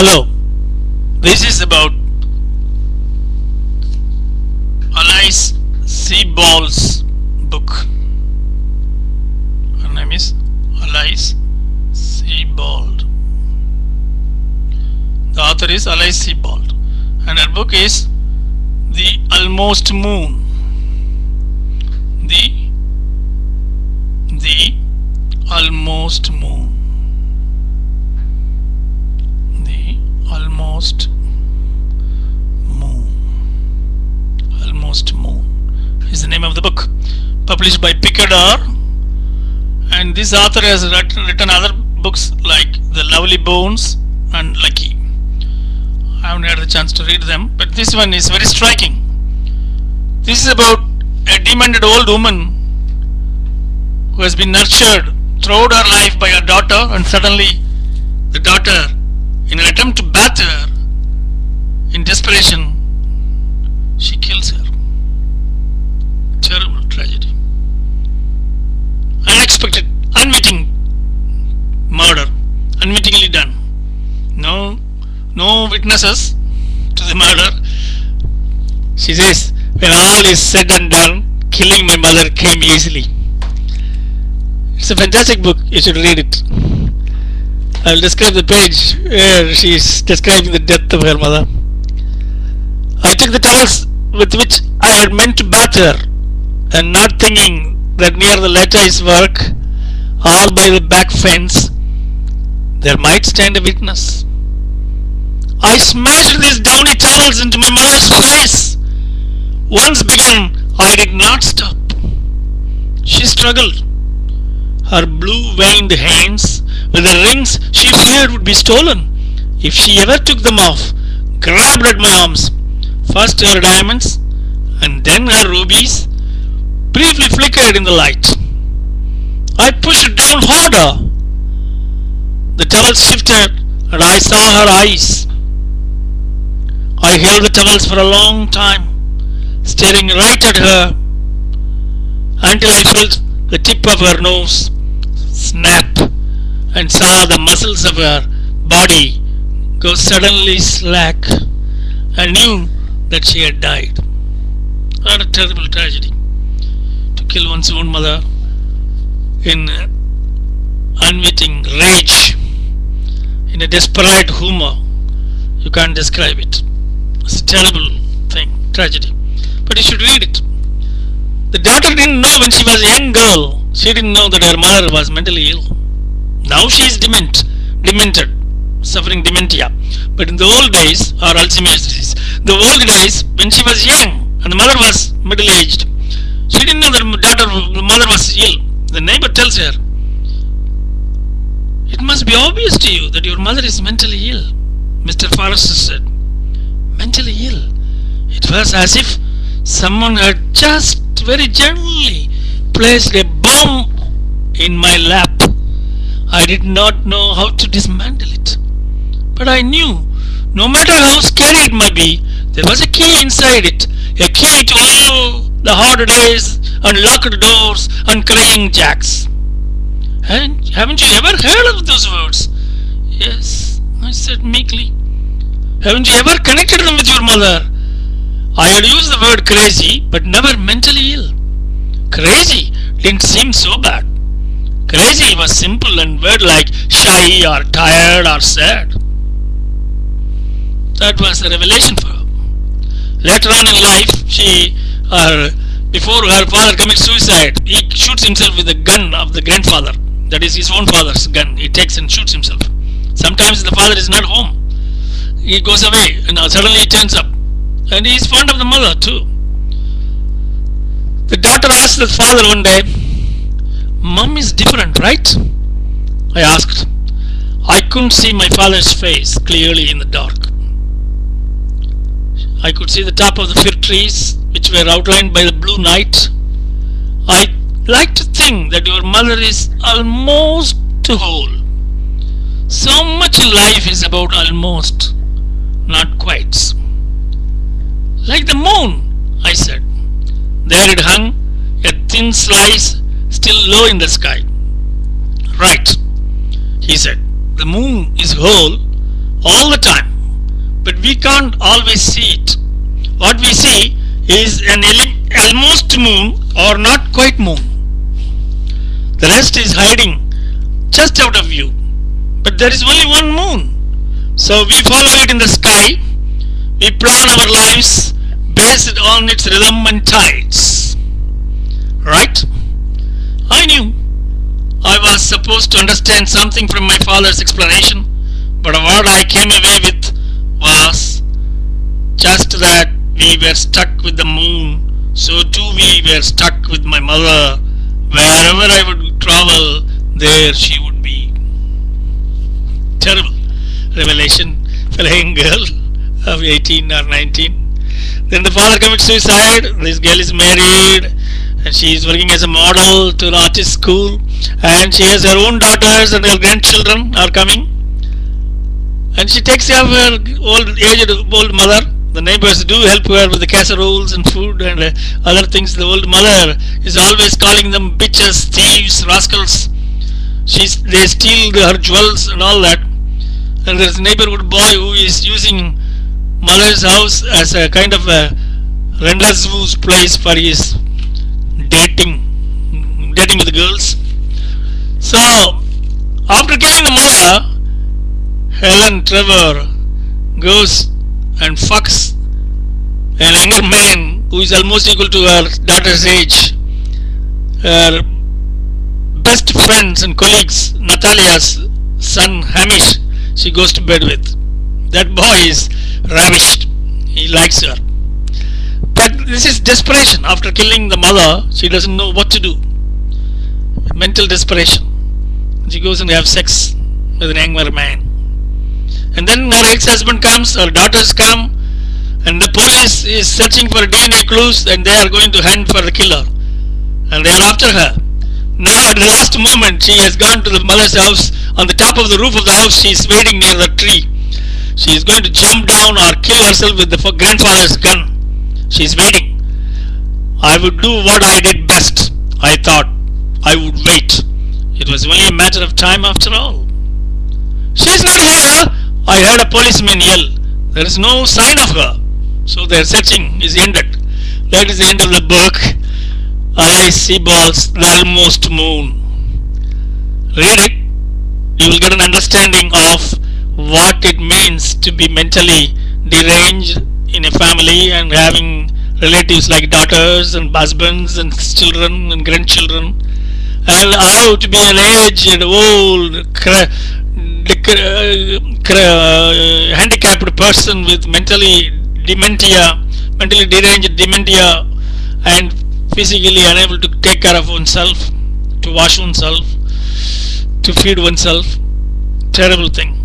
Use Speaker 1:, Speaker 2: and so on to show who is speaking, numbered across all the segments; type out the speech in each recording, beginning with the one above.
Speaker 1: Hello, this is about Alice Sebold's book. Her name is Alice Sebold. The author is Alice Sebold, and her book is The Almost Moon. The Almost Moon. Almost Moon is the name of the book, published by Picador, and this author has written other books like The Lovely Bones and Lucky. I haven't had the chance to read them, but this one is very striking. This is about a demented old woman who has been nurtured throughout her life by her daughter, and suddenly the daughter, in an attempt to bath her, in desperation, she kills her. Terrible tragedy. Unexpected, unwitting murder, unwittingly done. No witnesses to the murder. She says, when all is said and done, killing my mother came easily. It's a fantastic book. You should read it. I'll describe the page where she is describing the death of her mother. I took the towels with which I had meant to bath her, and not thinking that near the lattice work, or by the back fence, there might stand a witness. I smashed these downy towels into my mother's face. Once begun, I did not stop. She struggled. Her blue-veined hands, with the rings she feared would be stolen if she ever took them off, grabbed at my arms. First her diamonds, and then her rubies, briefly flickered in the light. I pushed down harder. The towels shifted, and I saw her eyes. I held the towels for a long time, staring right at her, until I felt the tip of her nose snap and saw the muscles of her body go suddenly slack. I knew that she had died. What a terrible tragedy, to kill one's own mother in unwitting rage, in a desperate humor. You can't describe it. It's a terrible thing, tragedy. But you should read it. The daughter didn't know when she was a young girl. She didn't know that her mother was mentally ill. Now she is demented, suffering dementia. But in the old days, or Alzheimer's disease, the old days when she was young and the mother was middle-aged, she didn't know that the mother was ill. The neighbor tells her, "It must be obvious to you that your mother is mentally ill." Mr. Forrester said, "Mentally ill?" It was as if someone had just very gently placed a bomb in my lap. I did not know how to dismantle it. But I knew, no matter how scary it might be, there was a key inside it. A key to all the hard days and locked doors and crying jacks. And haven't you ever heard of those words? Yes, I said meekly. Haven't you ever connected them with your mother? I had used the word crazy, but never mentally ill. Crazy didn't seem so bad. Crazy was simple and word like shy or tired or sad. That was a revelation for her. Later on in life, before her father commits suicide, he shoots himself with the gun of the grandfather. That is his own father's gun. He takes and shoots himself. Sometimes the father is not home. He goes away and suddenly he turns up. And he is fond of the mother too. The daughter asked the father one day, "Mom is different, right?" I asked. I couldn't see my father's face clearly in the dark. I could see the top of the fir trees, which were outlined by the blue night. "I like to think that your mother is almost whole. So much in life is about almost, not quite." "Like the moon," I said. There it hung, a thin slice, still low in the sky. "Right," he said. "The moon is whole, all the time, but we can't always see it. What we see is an almost moon or not quite moon. The rest is hiding just out of view, but there is only one moon. So we follow it in the sky. We plan our lives based on its rhythm and tides. Right? I knew I was supposed to understand something from my father's explanation, but what I came away with was just that we were stuck with the moon. So too we were stuck with my mother. Wherever I would travel, there she would be. Terrible revelation for a young girl of 18 or 19. Then the father commits suicide. This girl is married and she is working as a model to an artist school, and she has her own daughters and her grandchildren are coming, and she takes care of her old mother. The neighbors do help her with the casseroles and food and other things. The old mother is always calling them bitches, thieves, rascals. They steal her jewels and all that. And there's a neighborhood boy who is using mother's house as a kind of a rendezvous place for his dating with the girls. So after killing the mother, Helen Trevor goes and fucks an younger man who is almost equal to her daughter's age. Her best friends and colleagues, Natalia's son Hamish, she goes to bed with. That boy is ravished. He likes her. But this is desperation. After killing the mother, she doesn't know what to do. Mental desperation. She goes and has sex with an younger man. And then her ex-husband comes, her daughters come, and the police is searching for DNA clues, and they are going to hunt for the killer. And they are after her. Now at the last moment, she has gone to the mother's house. On the top of the roof of the house, she is waiting near the tree. She is going to jump down or kill herself with the grandfather's gun. She is waiting. I would do what I did best. I thought I would wait. It was only a matter of time after all. She is not here. I heard a policeman yell. There is no sign of her. So their searching is ended. That is the end of the book. Alice Sebold's The Almost Moon. Read it. You will get an understanding of what it means to be mentally deranged in a family and having relatives like daughters and husbands and children and grandchildren, and how to be an aged, old, handicapped person with mentally deranged dementia and physically unable to take care of oneself, to wash oneself, to feed oneself. Terrible thing.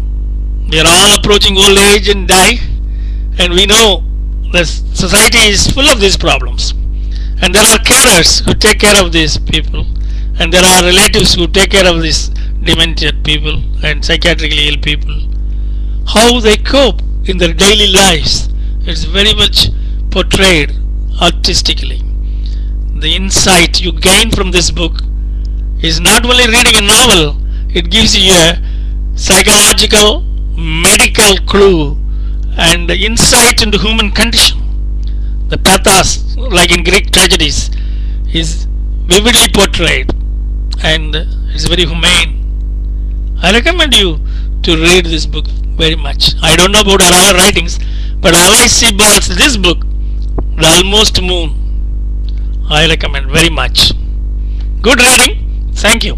Speaker 1: We are all approaching old age and die, and we know the society is full of these problems, and there are carers who take care of these people, and there are relatives who take care of these demented people and psychiatrically ill people. How they cope in their daily lives, it's very much portrayed artistically. The insight you gain from this book is not only reading a novel, it gives you a psychological, medical clue and insight into human condition. The pathos, like in Greek tragedies, is vividly portrayed and it's very humane. I recommend you to read this book very much. I don't know about her other writings, but Alice Sebold's this book, The Almost Moon, I recommend very much. Good reading. Thank you.